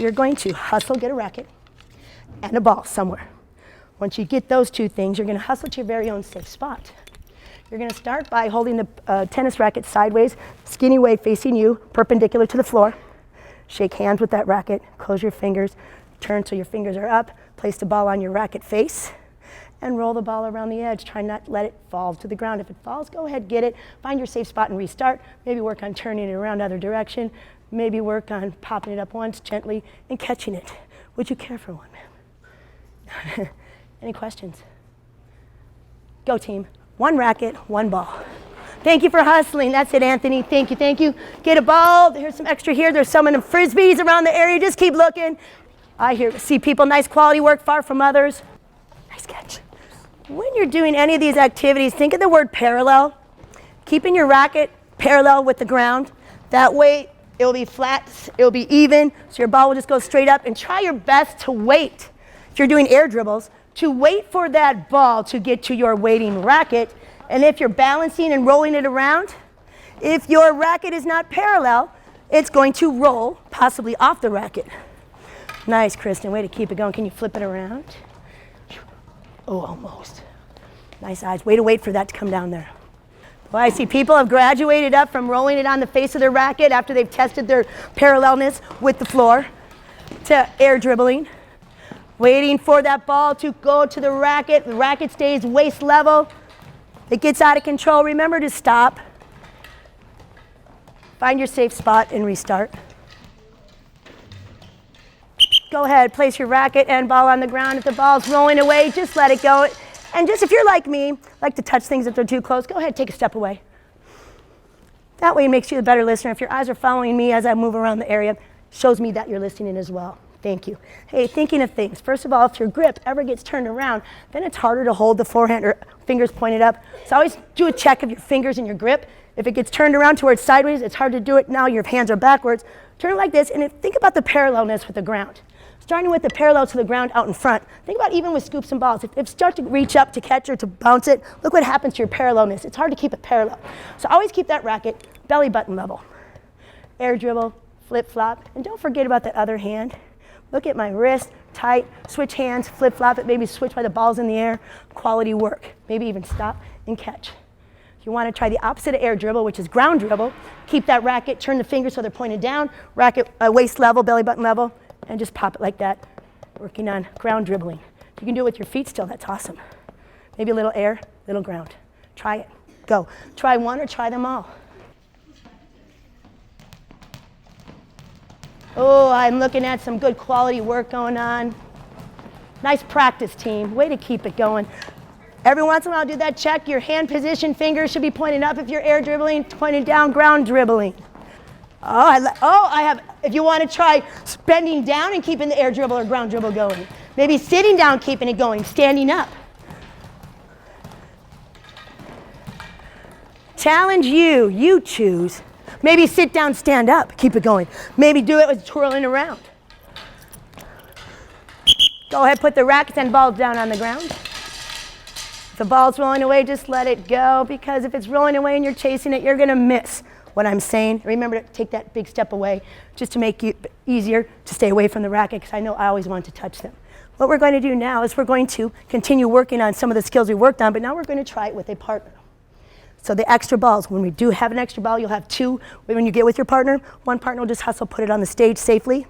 So you're going to hustle, get a racket, and a ball somewhere. Once you get those two things, you're going to hustle to your very own safe spot. You're going to start by holding the tennis racket sideways, skinny way facing you, perpendicular to the floor. Shake hands with that racket, close your fingers, turn so your fingers are up, place the ball on your racket face, and roll the ball around the edge. Try not to let it fall to the ground. If it falls, go ahead, get it, find your safe spot and restart. Maybe work on turning it around the other direction. Maybe work on popping it up once gently and catching it. Would you care for one, ma'am? Any questions? Go team. One racket, one ball. Thank you for hustling. That's it, Anthony. Thank you, thank you. Get a ball. Here's some extra here. There's some of them frisbees around the area. Just keep looking. I see people, nice quality work, far from others. Nice catch. When you're doing any of these activities, think of the word parallel. Keeping your racket parallel with the ground. That way, it'll be flat, it'll be even, so your ball will just go straight up. And try your best to wait, if you're doing air dribbles, to wait for that ball to get to your waiting racket. And if you're balancing and rolling it around, if your racket is not parallel, it's going to roll, possibly off the racket. Nice, Kristen, way to keep it going. Can you flip it around? Oh, almost. Nice eyes. Way to wait for that to come down there. Well, I see people have graduated up from rolling it on the face of their racket after they've tested their parallelness with the floor to air dribbling. Waiting for that ball to go to the racket stays waist level. It gets out of control, remember to stop. Find your safe spot and restart. Go ahead, place your racket and ball on the ground. If the ball's rolling away, just let it go. And just if you're like me, like to touch things if they're too close, go ahead, take a step away. That way it makes you a better listener. If your eyes are following me as I move around the area, shows me that you're listening as well. Thank you. Hey, thinking of things. First of all, if your grip ever gets turned around, then it's harder to hold the forehand or fingers pointed up. So always do a check of your fingers and your grip. If it gets turned around towards sideways, it's hard to do it now. Your hands are backwards. Turn it like this, and think about the parallelness with the ground. Starting with the parallel to the ground out in front. Think about even with scoops and balls. If you start to reach up to catch or to bounce it, look what happens to your parallelness. It's hard to keep it parallel. So always keep that racket belly button level. Air dribble, flip flop, and don't forget about that other hand. Look at my wrist, tight, switch hands, flip flop it, maybe switch while the ball's in the air. Quality work. Maybe even stop and catch. If you want to try the opposite of air dribble, which is ground dribble, keep that racket, turn the fingers so they're pointed down, racket waist level, belly button level, and just pop it like that, working on ground dribbling. If you can do it with your feet still, that's awesome. Maybe a little air, little ground. Try it. Go. Try one or try them all. Oh, I'm looking at some good quality work going on. Nice practice, team. Way to keep it going. Every once in a while, do that check. Your hand position, fingers should be pointed up if you're air dribbling, pointed down, ground dribbling. If you want to try bending down and keeping the air dribble or ground dribble going. Maybe sitting down, keeping it going, standing up. Challenge you, you choose. Maybe sit down, stand up, keep it going. Maybe do it with twirling around. Go ahead, put the rackets and balls down on the ground. If the ball's rolling away, just let it go, because if it's rolling away and you're chasing it, you're gonna miss what I'm saying. Remember to take that big step away just to make it easier to stay away from the racket, because I know I always want to touch them. What we're going to do now is we're going to continue working on some of the skills we worked on, but now we're going to try it with a partner. So the extra balls, when we do have an extra ball, you'll have two. When you get with your partner, one partner will just hustle, put it on the stage safely.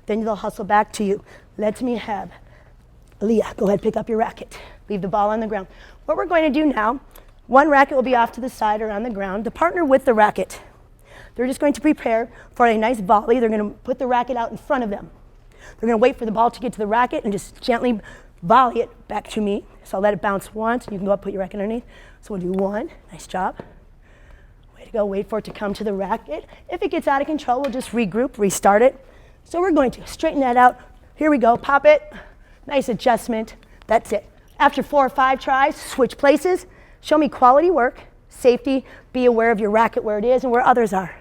Then they'll hustle back to you. Let me have Leah, go ahead, pick up your racket. Leave the ball on the ground. What we're going to do now, one racket will be off to the side or on the ground. The partner with the racket, they're just going to prepare for a nice volley. They're going to put the racket out in front of them. They're going to wait for the ball to get to the racket and just gently volley it back to me. So I'll let it bounce once. You can go up, put your racket underneath. So we'll do one. Nice job. Way to go. Wait for it to come to the racket. If it gets out of control, we'll just regroup, restart it. So we're going to straighten that out. Here we go. Pop it. Nice adjustment. That's it. After 4 or 5 tries, switch places. Show me quality work, safety, be aware of your racket where it is and where others are.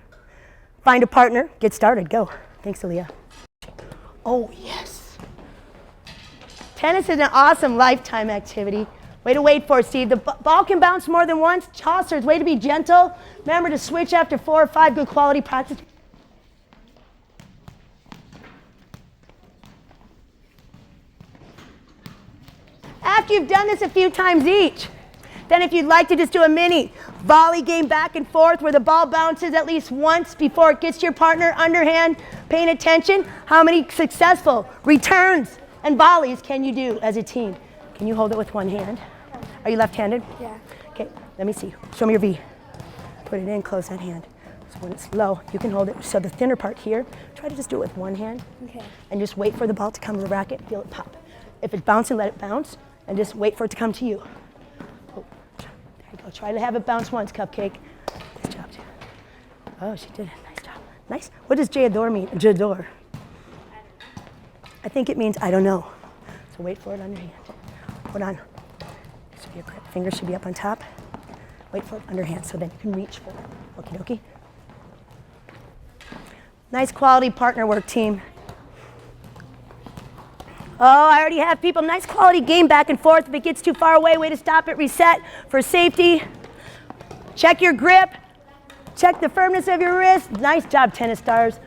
Find a partner, get started, go. Thanks, Aaliyah. Oh, yes. Tennis is an awesome lifetime activity. Way to wait for it, Steve. The ball can bounce more than once. Tossers, way to be gentle. Remember to switch after 4 or 5 good quality practice. after you've done this a few times each, then if you'd like to just do a mini volley game back and forth where the ball bounces at least once before it gets to your partner, underhand, paying attention, how many successful returns and volleys can you do as a team? Can you hold it with one hand? Are you left-handed? Yeah. Okay, let me see. Show me your V. Put it in, close that hand. So when it's low, you can hold it. So the thinner part here, try to just do it with one hand. Okay. And just wait for the ball to come to the racket, feel it pop. If it's bouncing, let it bounce, and just wait for it to come to you. Oh, there you go. Try to have it bounce once, Cupcake. Nice job, too. Oh, she did it. Nice job. Nice. What does J'adore mean? J'adore. I think it means I don't know. So wait for it on your hand. Hold on. This should be a grip. Fingers should be up on top. Wait for it underhand so then you can reach for it. Okie dokie. Nice quality partner work, team. Oh, I already have people. Nice quality game back and forth. If it gets too far away, way to stop it, reset for safety. Check your grip. Check the firmness of your wrist. Nice job, tennis stars.